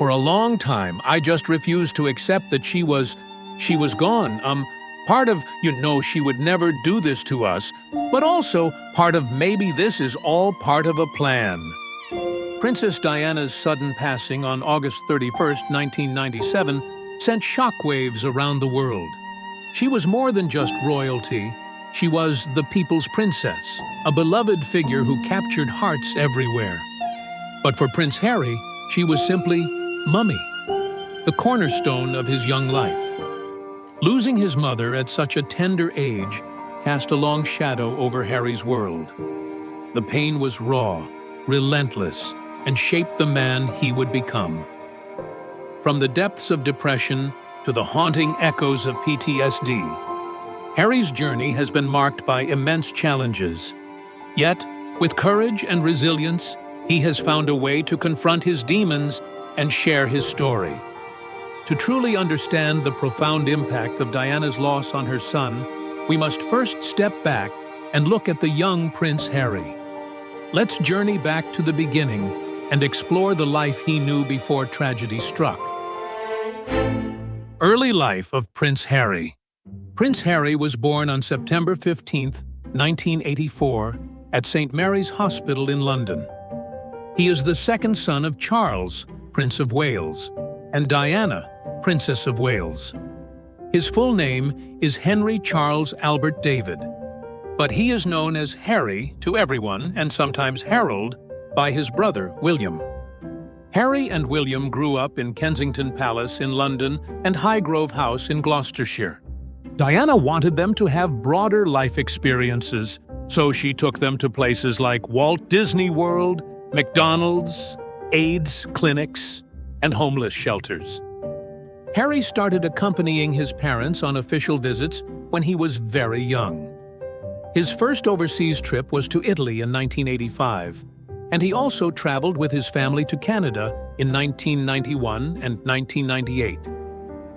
For a long time, I just refused to accept that she was gone. Part of, she would never do this to us, but also part of maybe this is all part of a plan. Princess Diana's sudden passing on August 31st, 1997, sent shockwaves around the world. She was more than just royalty. She was the people's princess, a beloved figure who captured hearts everywhere. But for Prince Harry, she was simply Mummy, the cornerstone of his young life. Losing his mother at such a tender age cast a long shadow over Harry's world. The pain was raw, relentless, and shaped the man he would become. From the depths of depression to the haunting echoes of PTSD, Harry's journey has been marked by immense challenges. Yet, with courage and resilience, he has found a way to confront his demons and share his story. To truly understand the profound impact of Diana's loss on her son, we must first step back and look at the young Prince Harry. Let's journey back to the beginning and explore the life he knew before tragedy struck. Early life of Prince Harry. Prince Harry was born on September 15, 1984, at St. Mary's Hospital in London. He is the second son of Charles, Prince of Wales, and Diana, Princess of Wales. His full name is Henry Charles Albert David, but he is known as Harry to everyone, and sometimes Harold, by his brother William. Harry and William grew up in Kensington Palace in London and Highgrove House in Gloucestershire. Diana wanted them to have broader life experiences, so she took them to places like Walt Disney World, McDonald's, AIDS clinics, and homeless shelters. Harry started accompanying his parents on official visits when he was very young. His first overseas trip was to Italy in 1985, and he also traveled with his family to Canada in 1991 and 1998.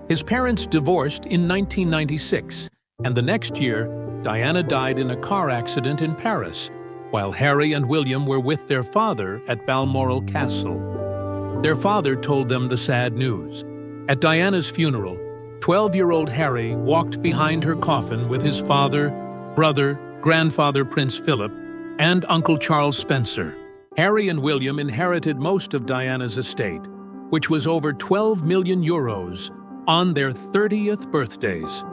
His parents divorced in 1996, and the next year, Diana died in a car accident in Paris, while Harry and William were with their father at Balmoral Castle. Their father told them the sad news. At Diana's funeral, 12-year-old Harry walked behind her coffin with his father, brother, grandfather Prince Philip, and Uncle Charles Spencer. Harry and William inherited most of Diana's estate, which was over 12 million euros, on their 30th birthdays.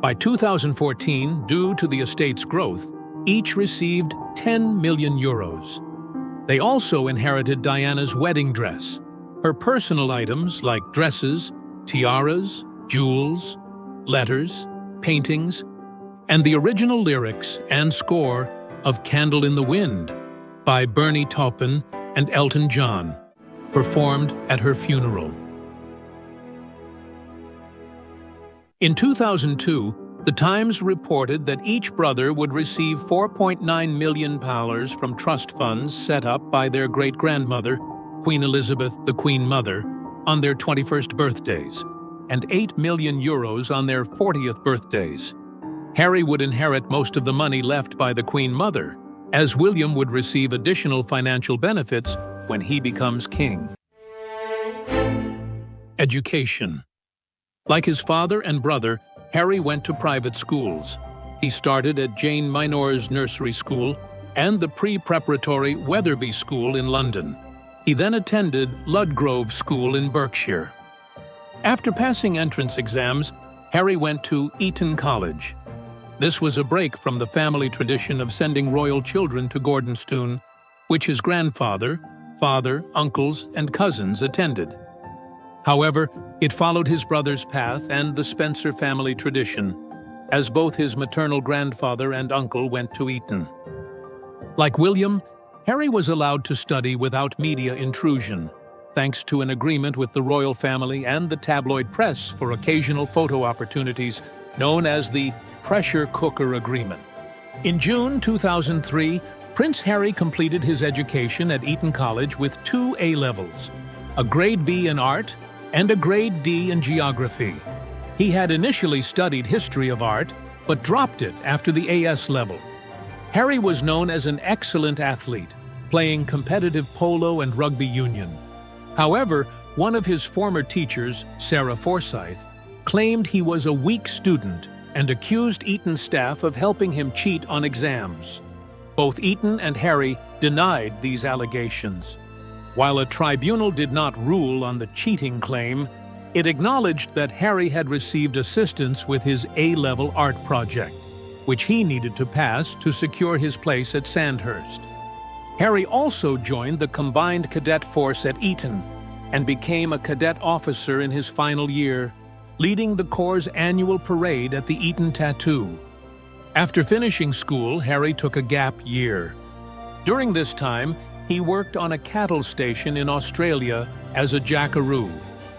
By 2014, due to the estate's growth, each received 10 million euros. They also inherited Diana's wedding dress, her personal items like dresses, tiaras, jewels, letters, paintings, and the original lyrics and score of Candle in the Wind by Bernie Taupin and Elton John, performed at her funeral. In 2002, The Times reported that each brother would receive £4.9 million from trust funds set up by their great-grandmother, Queen Elizabeth, the Queen Mother, on their 21st birthdays, and 8 million euros on their 40th birthdays. Harry would inherit most of the money left by the Queen Mother, as William would receive additional financial benefits when he becomes king. Education. Like his father and brother, Harry went to private schools. He started at Jane Minor's nursery school and the pre-preparatory Wetherby School in London. He then attended Ludgrove School in Berkshire. After passing entrance exams, Harry went to Eton College. This was a break from the family tradition of sending royal children to Gordonstoun, which his grandfather, father, uncles, and cousins attended. However, it followed his brother's path and the Spencer family tradition, as both his maternal grandfather and uncle went to Eton. Like William, Harry was allowed to study without media intrusion, thanks to an agreement with the royal family and the tabloid press for occasional photo opportunities known as the Pressure Cooker Agreement. In June 2003, Prince Harry completed his education at Eton College with 2 A-levels, a grade B in art and a grade D in geography. He had initially studied history of art, but dropped it after the AS level. Harry was known as an excellent athlete, playing competitive polo and rugby union. However, One of his former teachers, Sarah Forsyth, claimed he was a weak student and accused Eton staff of helping him cheat on exams. Both Eton and Harry denied these allegations. While a tribunal did not rule on the cheating claim, it acknowledged that Harry had received assistance with his A-level art project, which he needed to pass to secure his place at Sandhurst. Harry also joined the combined cadet force at Eton and became a cadet officer in his final year, leading the Corps' annual parade at the Eton Tattoo. After finishing school, Harry took a gap year. During this time, he worked on a cattle station in Australia as a jackaroo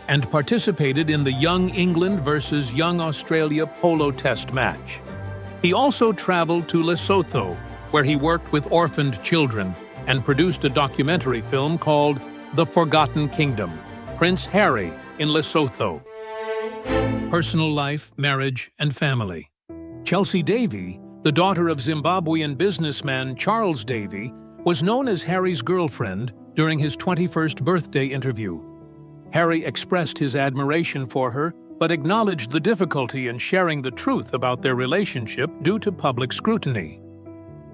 and participated in the Young England versus Young Australia polo test match. He also traveled to Lesotho, where he worked with orphaned children and produced a documentary film called The Forgotten Kingdom, Prince Harry in Lesotho. Personal life, marriage, and family. Chelsea Davy, the daughter of Zimbabwean businessman Charles Davy, was known as Harry's girlfriend during his 21st birthday interview. Harry expressed his admiration for her, but acknowledged the difficulty in sharing the truth about their relationship due to public scrutiny.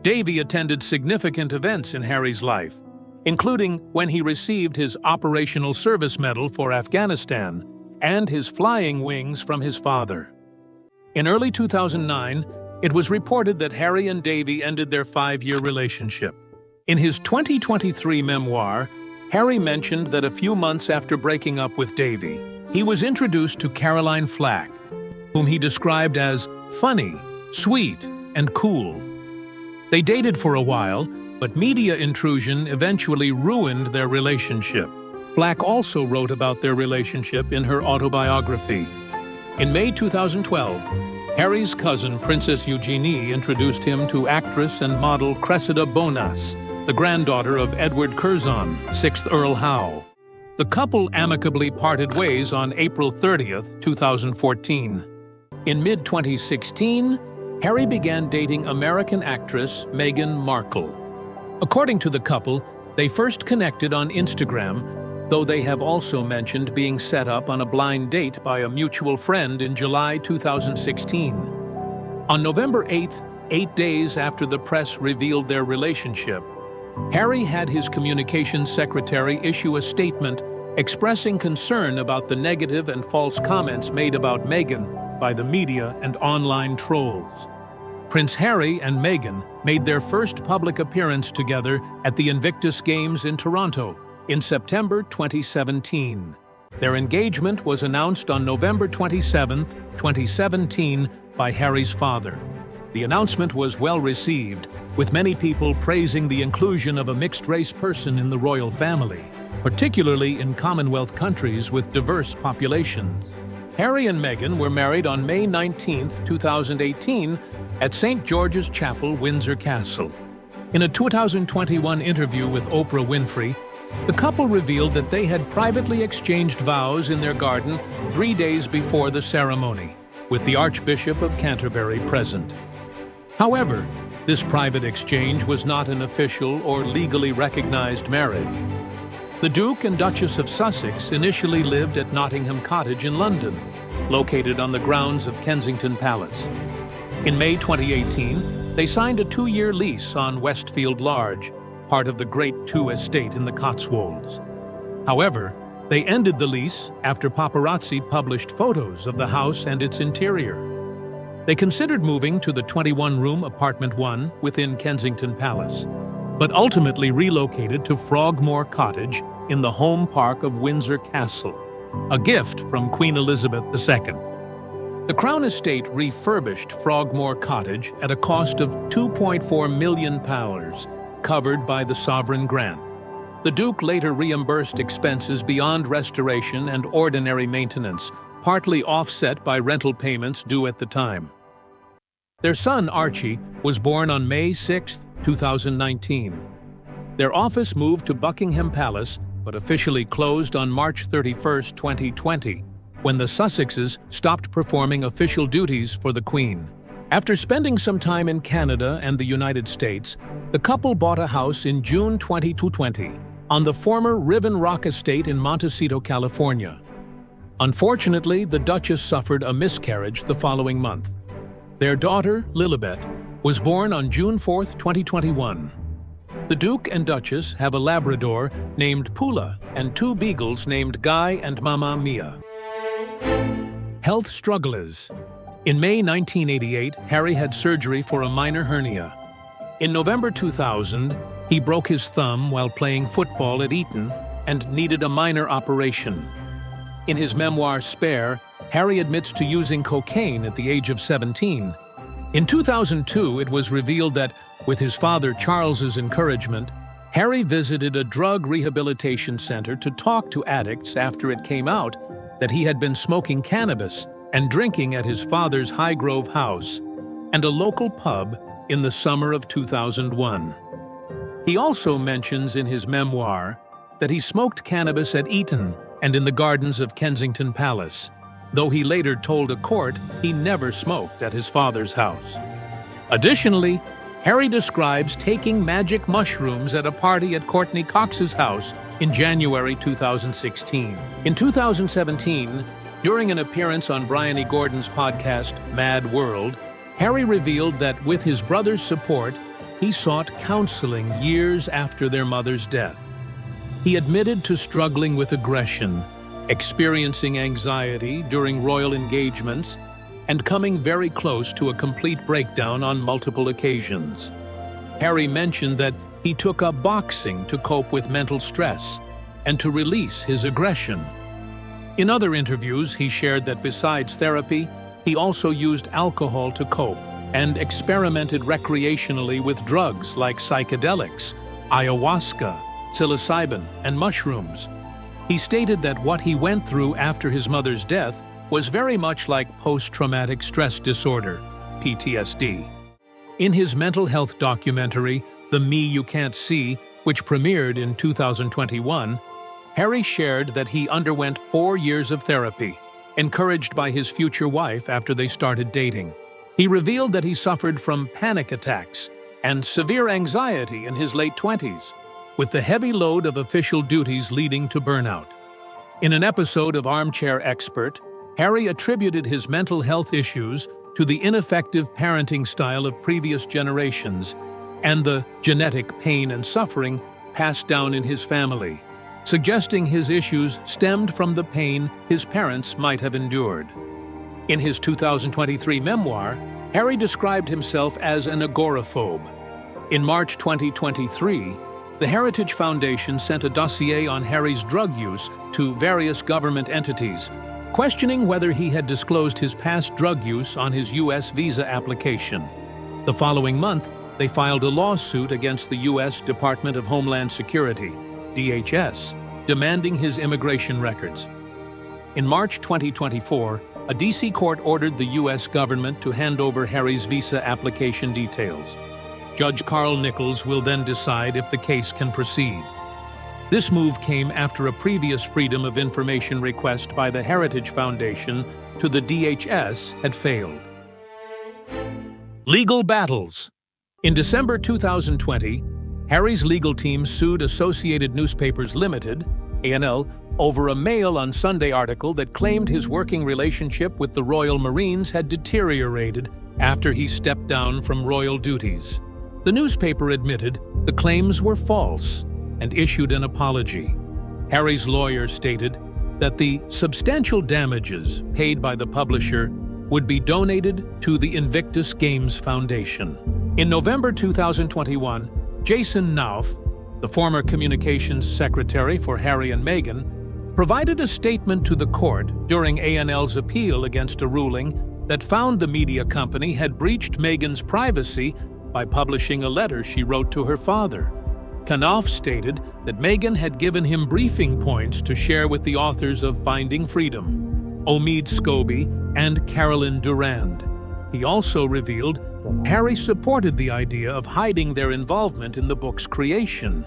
Davy attended significant events in Harry's life, including when he received his Operational Service Medal for Afghanistan and his flying wings from his father. In early 2009, it was reported that Harry and Davy ended their 5-year relationship. In his 2023 memoir, Harry mentioned that a few months after breaking up with Davy, he was introduced to Caroline Flack, whom he described as funny, sweet, and cool. They dated for a while, but media intrusion eventually ruined their relationship. Flack also wrote about their relationship in her autobiography. In May 2012, Harry's cousin Princess Eugenie introduced him to actress and model Cressida Bonas, the granddaughter of Edward Curzon, 6th Earl Howe. The couple amicably parted ways on April 30th, 2014. In mid-2016, Harry began dating American actress Meghan Markle. According to the couple, they first connected on Instagram, though they have also mentioned being set up on a blind date by a mutual friend in July 2016. On November 8th, 8 days after the press revealed their relationship, Harry had his communications secretary issue a statement expressing concern about the negative and false comments made about Meghan by the media and online trolls. Prince Harry and Meghan made their first public appearance together at the Invictus Games in Toronto in September 2017. Their engagement was announced on November 27, 2017 by Harry's father. The announcement was well received, with many people praising the inclusion of a mixed-race person in the royal family, particularly in Commonwealth countries with diverse populations. Harry and Meghan were married on May 19, 2018, at St. George's Chapel, Windsor Castle. In a 2021 interview with Oprah Winfrey, the couple revealed that they had privately exchanged vows in their garden 3 days before the ceremony, with the Archbishop of Canterbury present. However, this private exchange was not an official or legally recognized marriage. The Duke and Duchess of Sussex initially lived at Nottingham Cottage in London, located on the grounds of Kensington Palace. In May 2018, they signed a 2-year lease on Westfield Large, part of the Great Two Estate in the Cotswolds. However, they ended the lease after paparazzi published photos of the house and its interior. They considered moving to the 21-room Apartment 1 within Kensington Palace, but ultimately relocated to Frogmore Cottage in the home park of Windsor Castle, a gift from Queen Elizabeth II. The Crown Estate refurbished Frogmore Cottage at a cost of £2.4 million, covered by the sovereign grant. The Duke later reimbursed expenses beyond restoration and ordinary maintenance, partly offset by rental payments due at the time. Their son, Archie, was born on May 6, 2019. Their office moved to Buckingham Palace, but officially closed on March 31, 2020, when the Sussexes stopped performing official duties for the Queen. After spending some time in Canada and the United States, the couple bought a house in June 2020 on the former Riven Rock estate in Montecito, California. Unfortunately, the Duchess suffered a miscarriage the following month. Their daughter, Lilibet, was born on June 4, 2021. The Duke and Duchess have a Labrador named Pula and 2 beagles named Guy and Mama Mia. Health struggles. In May 1988, Harry had surgery for a minor hernia. In November 2000, he broke his thumb while playing football at Eton and needed a minor operation. In his memoir Spare, Harry admits to using cocaine at the age of 17. In 2002, it was revealed that, with his father Charles's encouragement, Harry visited a drug rehabilitation center to talk to addicts after it came out that he had been smoking cannabis and drinking at his father's Highgrove house and a local pub in the summer of 2001. He also mentions in his memoir that he smoked cannabis at Eton and in the gardens of Kensington Palace, though he later told a court he never smoked at his father's house. Additionally, Harry describes taking magic mushrooms at a party at Courtney Cox's house in January 2016. In 2017, during an appearance on Brian E. Gordon's podcast, Mad World, Harry revealed that with his brother's support, he sought counseling years after their mother's death. He admitted to struggling with aggression, experiencing anxiety during royal engagements, and coming very close to a complete breakdown on multiple occasions. Harry mentioned that he took up boxing to cope with mental stress and to release his aggression. In other interviews, he shared that besides therapy, he also used alcohol to cope and experimented recreationally with drugs like psychedelics, ayahuasca, psilocybin, and mushrooms. He stated that what he went through after his mother's death was very much like post-traumatic stress disorder, PTSD. In his mental health documentary, The Me You Can't See, which premiered in 2021, Harry shared that he underwent 4 years of therapy, encouraged by his future wife after they started dating. He revealed that he suffered from panic attacks and severe anxiety in his late 20s, with the heavy load of official duties leading to burnout. In an episode of Armchair Expert, Harry attributed his mental health issues to the ineffective parenting style of previous generations and the genetic pain and suffering passed down in his family, suggesting his issues stemmed from the pain his parents might have endured. In his 2023 memoir, Harry described himself as an agoraphobe. In March 2023, the Heritage Foundation sent a dossier on Harry's drug use to various government entities, questioning whether he had disclosed his past drug use on his U.S. visa application. The following month, they filed a lawsuit against the U.S. Department of Homeland Security, DHS, demanding his immigration records. In March 2024, a D.C. court ordered the U.S. government to hand over Harry's visa application details. Judge Carl Nichols will then decide if the case can proceed. This move came after a previous Freedom of Information request by the Heritage Foundation to the DHS had failed. Legal battles. In December 2020, Harry's legal team sued Associated Newspapers Limited, A&L, over a Mail on Sunday article that claimed his working relationship with the Royal Marines had deteriorated after he stepped down from royal duties. The newspaper admitted the claims were false and issued an apology. Harry's lawyer stated that the substantial damages paid by the publisher would be donated to the Invictus Games Foundation. In November 2021, Jason Nauf, the former communications secretary for Harry and Meghan, provided a statement to the court during A&L's appeal against a ruling that found the media company had breached Meghan's privacy by publishing a letter she wrote to her father. Knauf stated that Meghan had given him briefing points to share with the authors of Finding Freedom, Omid Scobie and Carolyn Durand. He also revealed Harry supported the idea of hiding their involvement in the book's creation,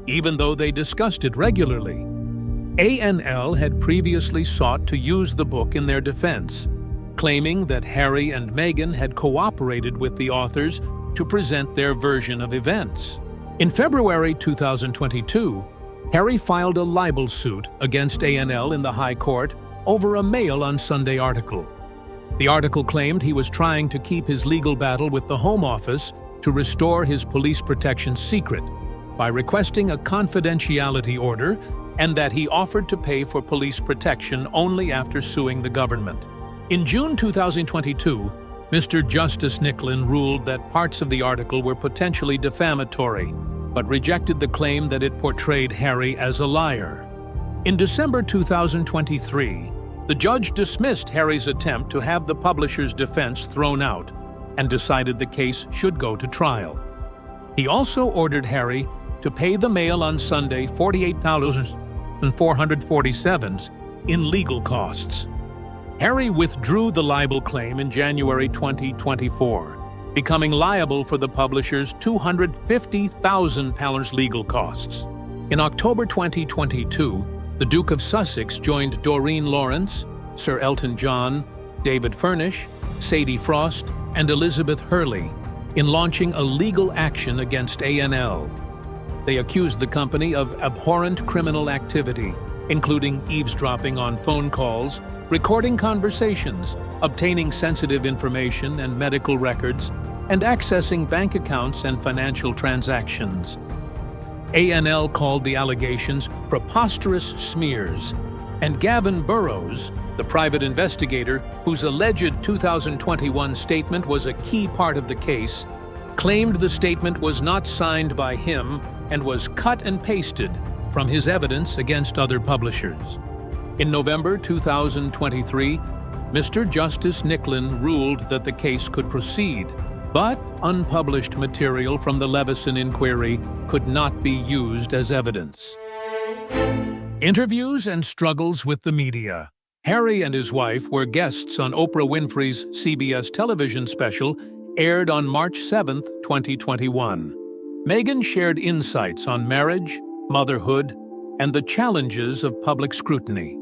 even though they discussed it regularly. A&L had previously sought to use the book in their defense, claiming that Harry and Meghan had cooperated with the authors to present their version of events. In February 2022, Harry filed a libel suit against A&L in the High Court over a Mail on Sunday article. The article claimed he was trying to keep his legal battle with the Home Office to restore his police protection secret by requesting a confidentiality order, and that he offered to pay for police protection only after suing the government. In June 2022, Mr. Justice Nicklin ruled that parts of the article were potentially defamatory, but rejected the claim that it portrayed Harry as a liar. In December 2023, the judge dismissed Harry's attempt to have the publisher's defense thrown out and decided the case should go to trial. He also ordered Harry to pay the Mail on Sunday $48,447 in legal costs. Harry withdrew the libel claim in January 2024, becoming liable for the publisher's $250,000 legal costs. In October 2022, the Duke of Sussex joined Doreen Lawrence, Sir Elton John, David Furnish, Sadie Frost, and Elizabeth Hurley in launching a legal action against A&L. They accused the company of abhorrent criminal activity, including eavesdropping on phone calls, recording conversations, obtaining sensitive information and medical records, and accessing bank accounts and financial transactions. A&L called the allegations preposterous smears, and Gavin Burrows, the private investigator whose alleged 2021 statement was a key part of the case, claimed the statement was not signed by him and was cut and pasted from his evidence against other publishers. In November 2023, Mr. Justice Nicklin ruled that the case could proceed, but unpublished material from the Leveson inquiry could not be used as evidence. Interviews and struggles with the media. Harry and his wife were guests on Oprah Winfrey's CBS television special, aired on March 7, 2021. Meghan shared insights on marriage, motherhood, and the challenges of public scrutiny.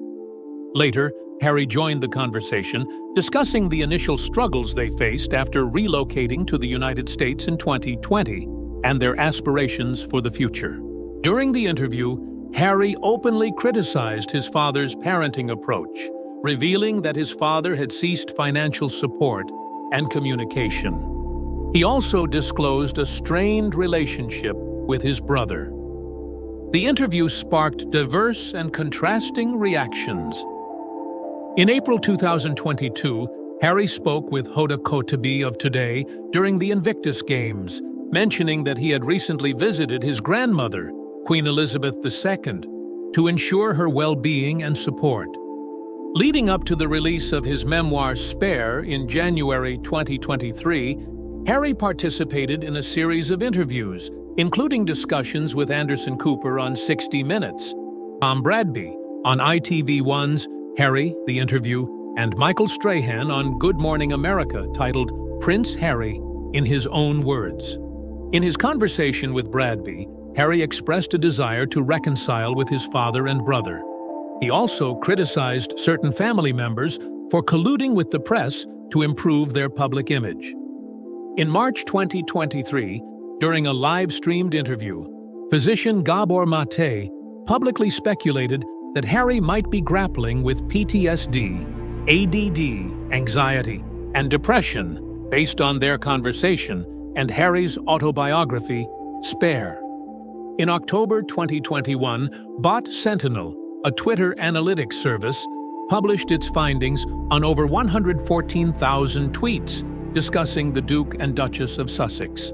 Later, Harry joined the conversation, discussing the initial struggles they faced after relocating to the United States in 2020 and their aspirations for the future. During the interview, Harry openly criticized his father's parenting approach, revealing that his father had ceased financial support and communication. He also disclosed a strained relationship with his brother. The interview sparked diverse and contrasting reactions. In April 2022, Harry spoke with Hoda Kotb of Today during the Invictus Games, mentioning that he had recently visited his grandmother, Queen Elizabeth II, to ensure her well-being and support. Leading up to the release of his memoir Spare in January 2023, Harry participated in a series of interviews, including discussions with Anderson Cooper on 60 Minutes, Tom Bradby on ITV1's Harry, the Interview, and Michael Strahan on Good Morning America, titled Prince Harry in His Own Words. In his conversation with Bradby, Harry expressed a desire to reconcile with his father and brother. He also criticized certain family members for colluding with the press to improve their public image. In March 2023, during a live-streamed interview, physician Gabor Mate publicly speculated that Harry might be grappling with PTSD, ADD, anxiety, and depression based on their conversation and Harry's autobiography, Spare. In October 2021, Bot Sentinel, a Twitter analytics service, published its findings on over 114,000 tweets discussing the Duke and Duchess of Sussex.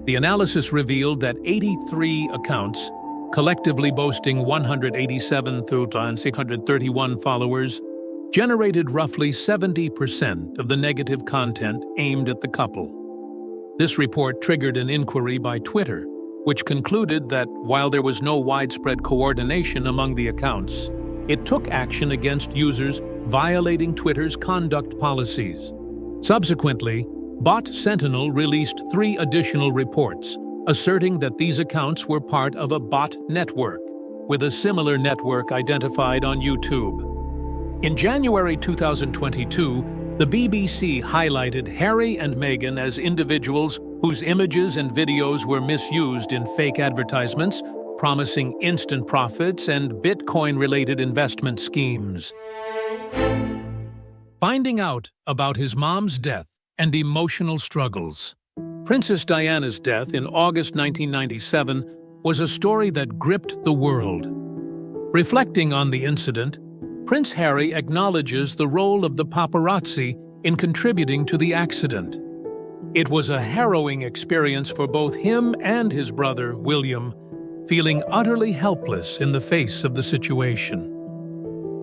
The analysis revealed that 83 accounts, collectively boasting 187,631 followers, generated roughly 70% of the negative content aimed at the couple. This report triggered an inquiry by Twitter, which concluded that while there was no widespread coordination among the accounts, it took action against users violating Twitter's conduct policies. Subsequently, Bot Sentinel released 3 additional reports, asserting that these accounts were part of a bot network, with a similar network identified on YouTube. In January 2022, the BBC highlighted Harry and Meghan as individuals whose images and videos were misused in fake advertisements promising instant profits and Bitcoin-related investment schemes. Finding out about his mom's death and emotional struggles. Princess Diana's death in August 1997 was a story that gripped the world. Reflecting on the incident, Prince Harry acknowledges the role of the paparazzi in contributing to the accident. It was a harrowing experience for both him and his brother, William, feeling utterly helpless in the face of the situation.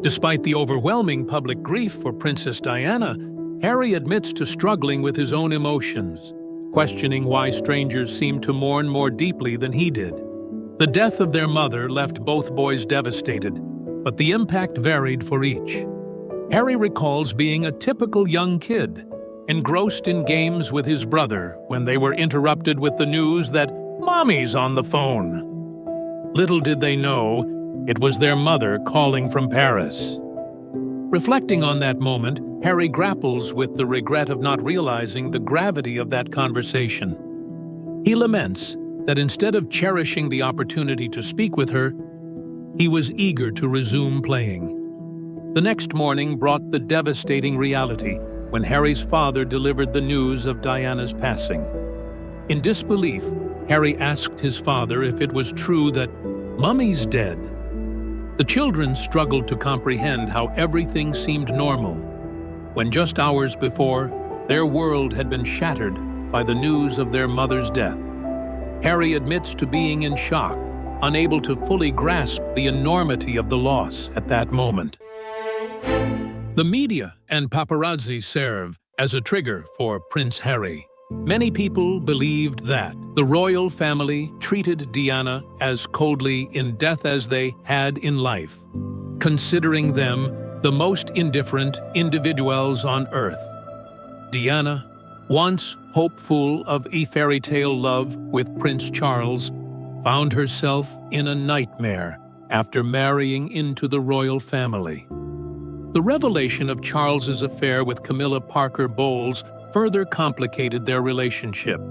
Despite the overwhelming public grief for Princess Diana, Harry admits to struggling with his own emotions, questioning why strangers seemed to mourn more deeply than he did. The death of their mother left both boys devastated, but the impact varied for each. Harry recalls being a typical young kid, engrossed in games with his brother when they were interrupted with the news that "Mommy's on the phone." Little did they know, it was their mother calling from Paris. Reflecting on that moment, Harry grapples with the regret of not realizing the gravity of that conversation. He laments that instead of cherishing the opportunity to speak with her, he was eager to resume playing. The next morning brought the devastating reality when Harry's father delivered the news of Diana's passing. In disbelief, Harry asked his father if it was true that "Mummy's dead." The children struggled to comprehend how everything seemed normal, when just hours before, their world had been shattered by the news of their mother's death. Harry admits to being in shock, unable to fully grasp the enormity of the loss at that moment. The media and paparazzi serve as a trigger for Prince Harry. Many people believed that the royal family treated Diana as coldly in death as they had in life, considering them the most indifferent individuals on earth. Diana, once hopeful of a fairy tale love with Prince Charles, found herself in a nightmare after marrying into the royal family. The revelation of Charles's affair with Camilla Parker Bowles further complicated their relationship.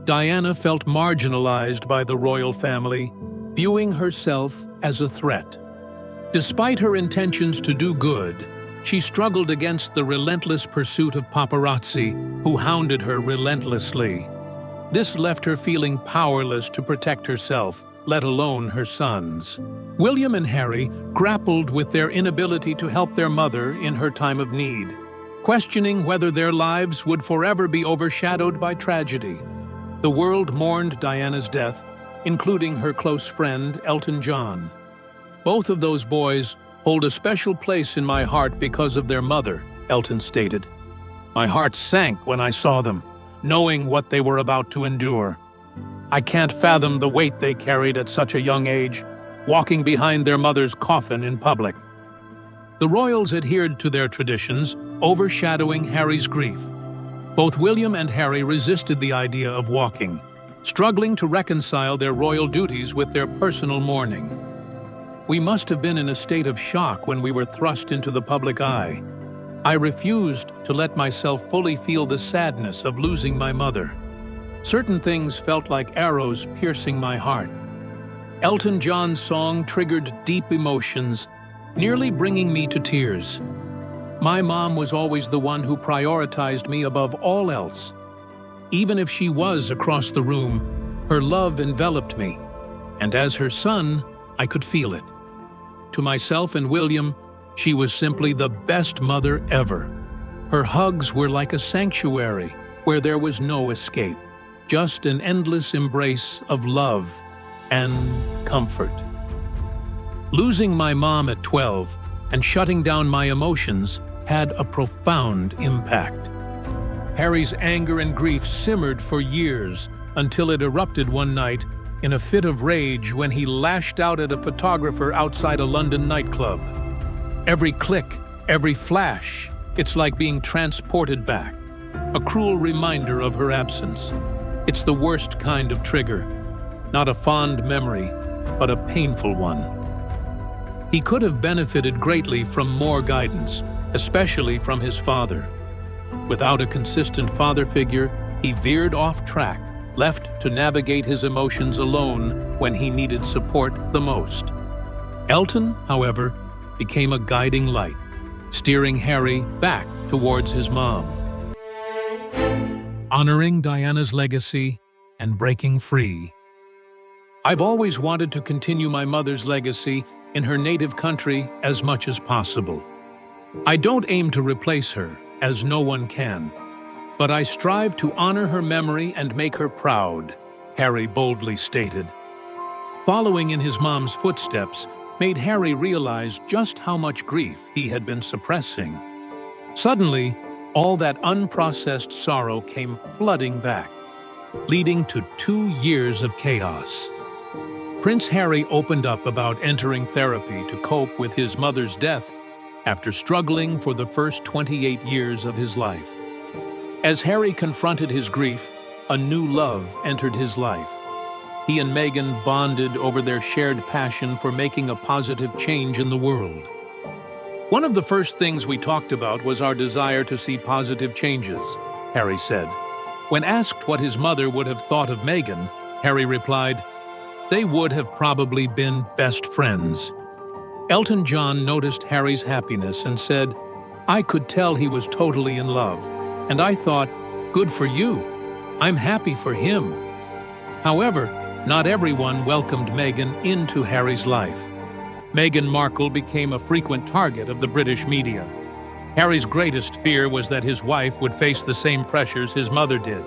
Diana felt marginalized by the royal family, viewing herself as a threat. Despite her intentions to do good, she struggled against the relentless pursuit of paparazzi who hounded her relentlessly. This left her feeling powerless to protect herself, let alone her sons. William and Harry grappled with their inability to help their mother in her time of need, questioning whether their lives would forever be overshadowed by tragedy. The world mourned Diana's death, including her close friend, Elton John. "Both of those boys hold a special place in my heart because of their mother," Elton stated. "My heart sank when I saw them, knowing what they were about to endure. I can't fathom the weight they carried at such a young age, walking behind their mother's coffin in public." The royals adhered to their traditions, overshadowing Harry's grief. Both William and Harry resisted the idea of walking, struggling to reconcile their royal duties with their personal mourning. "We must have been in a state of shock when we were thrust into the public eye. I refused to let myself fully feel the sadness of losing my mother. Certain things felt like arrows piercing my heart." Elton John's song triggered deep emotions, nearly bringing me to tears. "My mom was always the one who prioritized me above all else. Even if she was across the room, her love enveloped me, and as her son, I could feel it. To myself and William, she was simply the best mother ever. Her hugs were like a sanctuary where there was no escape, just an endless embrace of love and comfort." Losing my mom at 12 and shutting down my emotions had a profound impact. Harry's anger and grief simmered for years until it erupted one night in a fit of rage when he lashed out at a photographer outside a London nightclub. Every click, every flash, it's like being transported back, a cruel reminder of her absence. It's the worst kind of trigger, not a fond memory, but a painful one. He could have benefited greatly from more guidance, especially from his father. Without a consistent father figure, he veered off track, left to navigate his emotions alone when he needed support the most. Elton, however, became a guiding light, steering Harry back towards his mom. Honoring Diana's legacy and breaking free. I've always wanted to continue my mother's legacy in her native country as much as possible. I don't aim to replace her, as no one can, but I strive to honor her memory and make her proud, Harry boldly stated. Following in his mom's footsteps made Harry realize just how much grief he had been suppressing. Suddenly, all that unprocessed sorrow came flooding back, leading to 2 years of chaos. Prince Harry opened up about entering therapy to cope with his mother's death after struggling for the first 28 years of his life. As Harry confronted his grief, a new love entered his life. He and Meghan bonded over their shared passion for making a positive change in the world. One of the first things we talked about was our desire to see positive changes, Harry said. When asked what his mother would have thought of Meghan, Harry replied, "They would have probably been best friends." Elton John noticed Harry's happiness and said, "I could tell he was totally in love, and I thought, good for you. I'm happy for him." However, not everyone welcomed Meghan into Harry's life. Meghan Markle became a frequent target of the British media. Harry's greatest fear was that his wife would face the same pressures his mother did.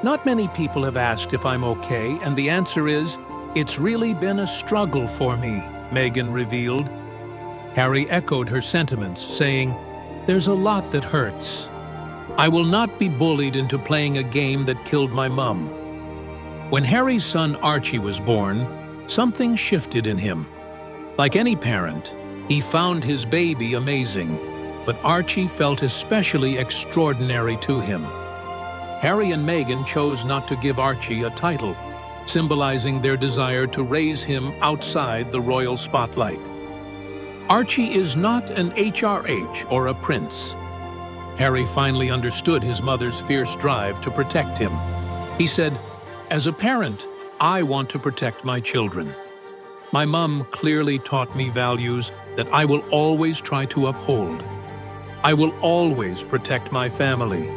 "Not many people have asked if I'm okay, and the answer is, it's really been a struggle for me," Meghan revealed. Harry echoed her sentiments, saying, "There's a lot that hurts. I will not be bullied into playing a game that killed my mum." When Harry's son Archie was born, something shifted in him. Like any parent, he found his baby amazing, but Archie felt especially extraordinary to him. Harry and Meghan chose not to give Archie a title, symbolizing their desire to raise him outside the royal spotlight. Archie is not an HRH or a prince. Harry finally understood his mother's fierce drive to protect him. He said, "As a parent, I want to protect my children. My mom clearly taught me values that I will always try to uphold. I will always protect my family.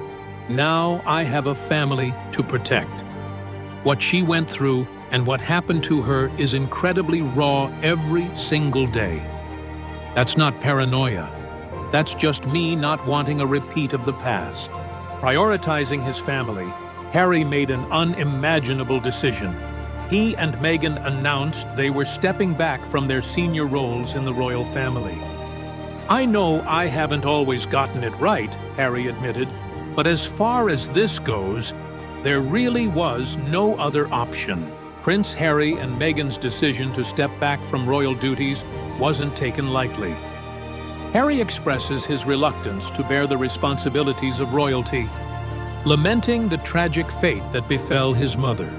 Now I have a family to protect." What she went through and what happened to her is incredibly raw every single day. That's not paranoia. That's just me not wanting a repeat of the past. Prioritizing his family, Harry made an unimaginable decision. He and Meghan announced they were stepping back from their senior roles in the royal family. "I know I haven't always gotten it right," Harry admitted, "but as far as this goes, there really was no other option." Prince Harry and Meghan's decision to step back from royal duties wasn't taken lightly. Harry expresses his reluctance to bear the responsibilities of royalty, lamenting the tragic fate that befell his mother.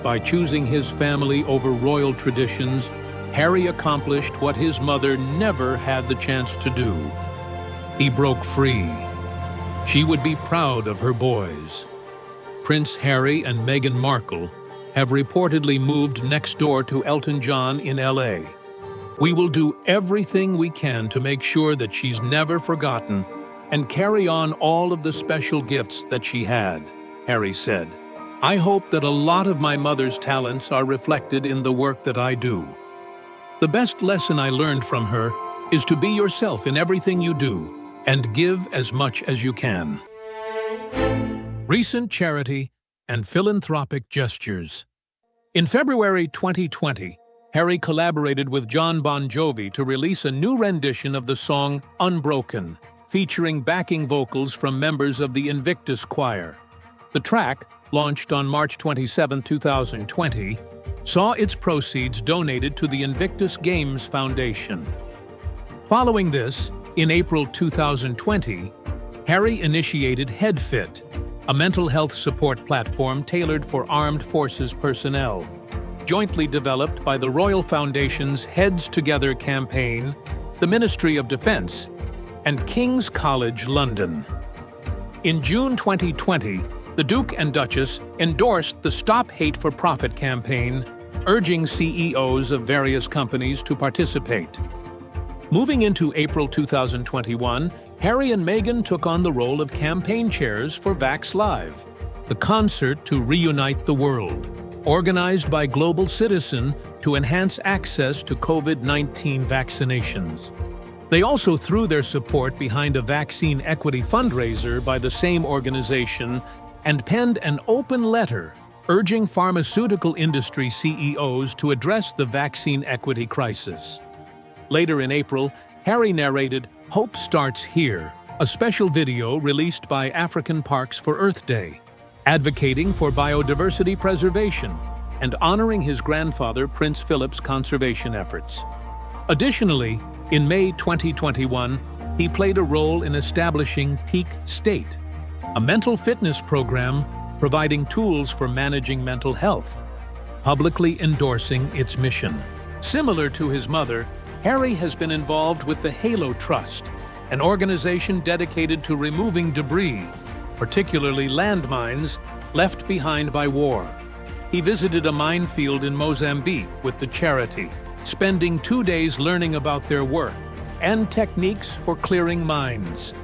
By choosing his family over royal traditions, Harry accomplished what his mother never had the chance to do. He broke free. She would be proud of her boys. Prince Harry and Meghan Markle have reportedly moved next door to Elton John in LA. "We will do everything we can to make sure that she's never forgotten and carry on all of the special gifts that she had," Harry said. "I hope that a lot of my mother's talents are reflected in the work that I do. The best lesson I learned from her is to be yourself in everything you do and give as much as you can." Recent charity and philanthropic gestures. In February 2020, Harry collaborated with Jon Bon Jovi to release a new rendition of the song Unbroken, featuring backing vocals from members of the Invictus Choir. The track, launched on March 27, 2020, saw its proceeds donated to the Invictus Games Foundation. Following this, in April 2020, Harry initiated HeadFit, a mental health support platform tailored for armed forces personnel, jointly developed by the Royal Foundation's Heads Together campaign, the Ministry of Defense, and King's College London. In June 2020, The Duke and Duchess endorsed the Stop Hate for Profit campaign, urging CEOs of various companies to participate. Moving into April 2021, Harry and Meghan took on the role of campaign chairs for Vax Live, the concert to reunite the world, organized by Global Citizen to enhance access to COVID-19 vaccinations. They also threw their support behind a vaccine equity fundraiser by the same organization and penned an open letter urging pharmaceutical industry CEOs to address the vaccine equity crisis. Later in April, Harry narrated "Hope Starts Here," a special video released by African Parks for Earth Day, advocating for biodiversity preservation and honoring his grandfather Prince Philip's conservation efforts. Additionally, in May 2021, he played a role in establishing Peak State, a mental fitness program providing tools for managing mental health, publicly endorsing its mission. Similar to his mother, Harry has been involved with the Halo Trust, an organization dedicated to removing debris, particularly landmines, left behind by war. He visited a minefield in Mozambique with the charity, spending 2 days learning about their work and techniques for clearing mines.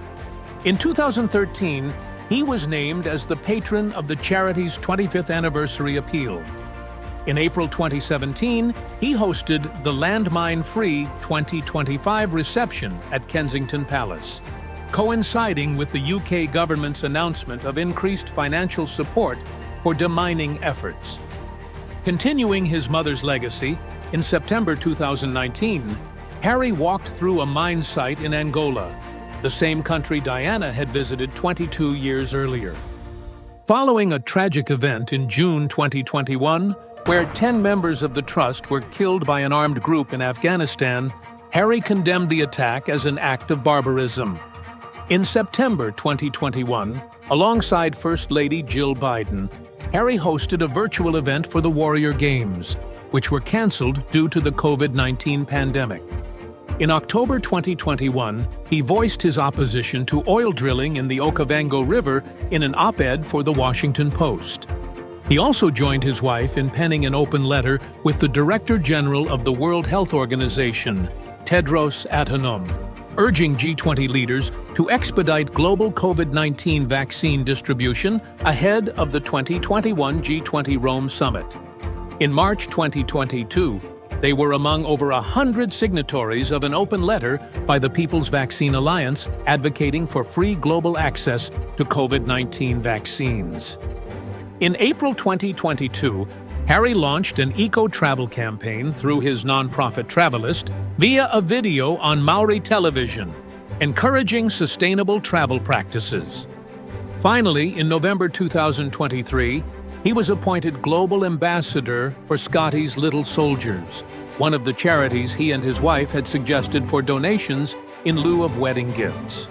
In 2013, he was named as the patron of the charity's 25th anniversary appeal. In April 2017, he hosted the Landmine-Free 2025 reception at Kensington Palace, coinciding with the UK government's announcement of increased financial support for demining efforts. Continuing his mother's legacy, in September 2019, Harry walked through a mine site in Angola, the same country Diana had visited 22 years earlier. Following a tragic event in June 2021, where 10 members of the trust were killed by an armed group in Afghanistan, Harry condemned the attack as an act of barbarism. In September 2021, alongside First Lady Jill Biden, Harry hosted a virtual event for the Warrior Games, which were cancelled due to the COVID-19 pandemic. In October 2021, he voiced his opposition to oil drilling in the Okavango River in an op-ed for The Washington Post. He also joined his wife in penning an open letter with the Director General of the World Health Organization, Tedros Adhanom, urging G20 leaders to expedite global COVID-19 vaccine distribution ahead of the 2021 G20 Rome Summit. In March 2022, they were among over 100 signatories of an open letter by the People's Vaccine Alliance advocating for free global access to COVID-19 vaccines. In April 2022, Harry launched an eco-travel campaign through his nonprofit Travelist via a video on Maori television, encouraging sustainable travel practices. Finally, in November 2023, he was appointed Global Ambassador for Scotty's Little Soldiers, one of the charities he and his wife had suggested for donations in lieu of wedding gifts.